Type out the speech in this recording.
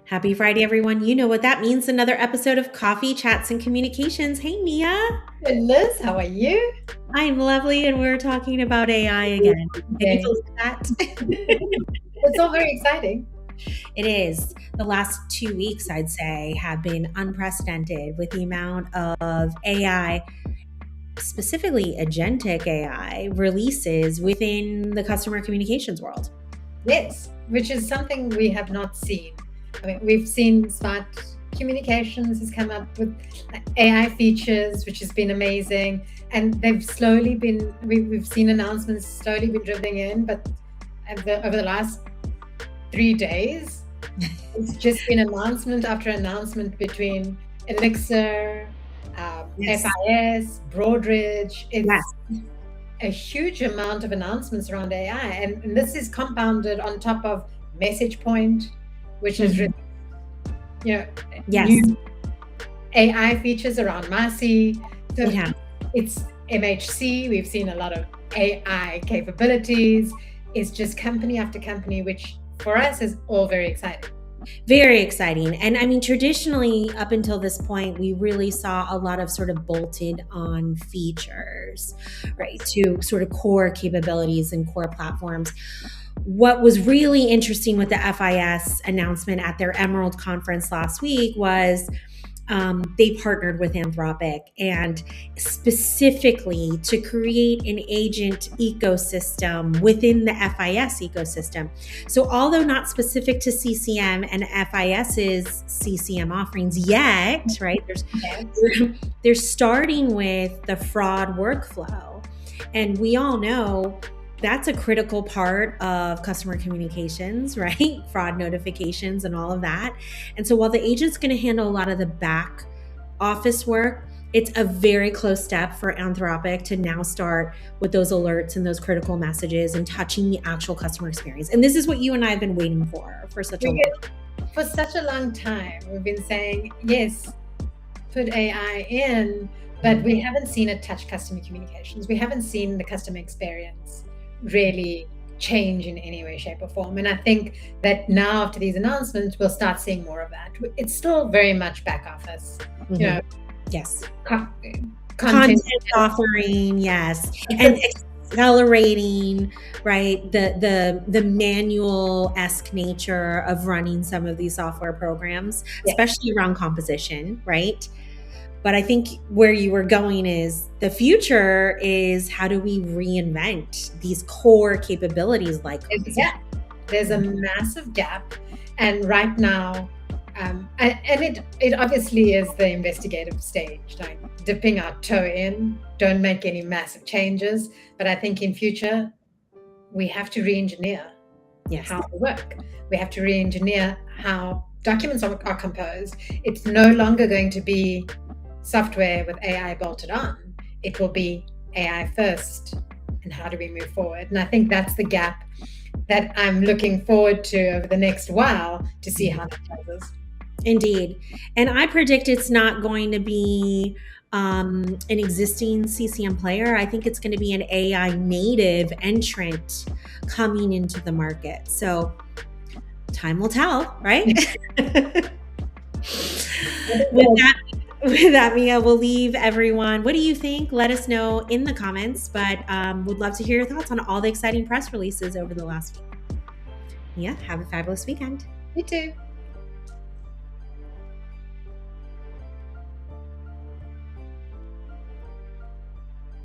Happy Friday, everyone. You know what that means. Another episode of Coffee, Chats, and Communications. Hey, Mia. Hey, Liz, how are you? I'm lovely, and we're talking about AI again. Can you believe that? It's all very exciting. It is. The last 2 weeks, I'd say, have been unprecedented with the amount of AI, specifically Agentic AI, releases within the customer communications world. Yes, which is something we have not seen. I mean, we've seen smart communications has come up with AI features, which has been amazing. And they've slowly been, we've seen announcements slowly been dribbling in, but over the last 3 days, it's just been announcement after announcement between Elixir, Yes. FIS, Broadridge. It's Yes. a huge amount of announcements around AI, and this is compounded on top of Messagepoint, which is really, Yes. new AI features around Masi. So Yeah. it's MHC. We've seen a lot of AI capabilities. It's just company after company, which for us is all very exciting. Very exciting. And I mean, traditionally, up until this point, we really saw a lot of sort of bolted on features, right, to sort of core capabilities and core platforms. What was really interesting with the FIS announcement at their Emerald conference last week was they partnered with Anthropic and specifically to create an agent ecosystem within the FIS ecosystem. So although not specific to CCM and FIS's CCM offerings yet, right, they're starting with the fraud workflow. And we all know that's a critical part of customer communications, right? Fraud notifications and all of that. And so while the agent's going to handle a lot of the back office work, it's a very close step for Anthropic to now start with those alerts and those critical messages and touching the actual customer experience. And this is what you and I have been waiting for such a long time. For such a long time, we've been saying, yes, put AI in, but we haven't seen it touch customer communications. We haven't seen the customer experience really change in any way, shape, or form. And I think that now after these announcements, we'll start seeing more of that. It's still very much back office, yes, content offering, yes, and accelerating, right, the manual-esque nature of running some of these software programs, especially around composition, right? But I think where you were going is the future is how do we reinvent these core capabilities like yeah, there's a massive gap. And right now, and it obviously is the investigative stage, like dipping our toe in, don't make any massive changes. But I think in future, we have to re-engineer how we work. We have to re-engineer how documents are composed. It's no longer going to be software with AI bolted on. It will be AI first. And how do we move forward? And I think that's the gap that I'm looking forward to over the next while to see how that closes. Indeed. And I predict it's not going to be an existing CCM player. I think it's going to be an AI native entrant coming into the market. So time will tell, right? With that, Mia, we'll leave everyone. What do you think? Let us know in the comments, but would love to hear your thoughts on all the exciting press releases over the last week. Mia, have a fabulous weekend. You too.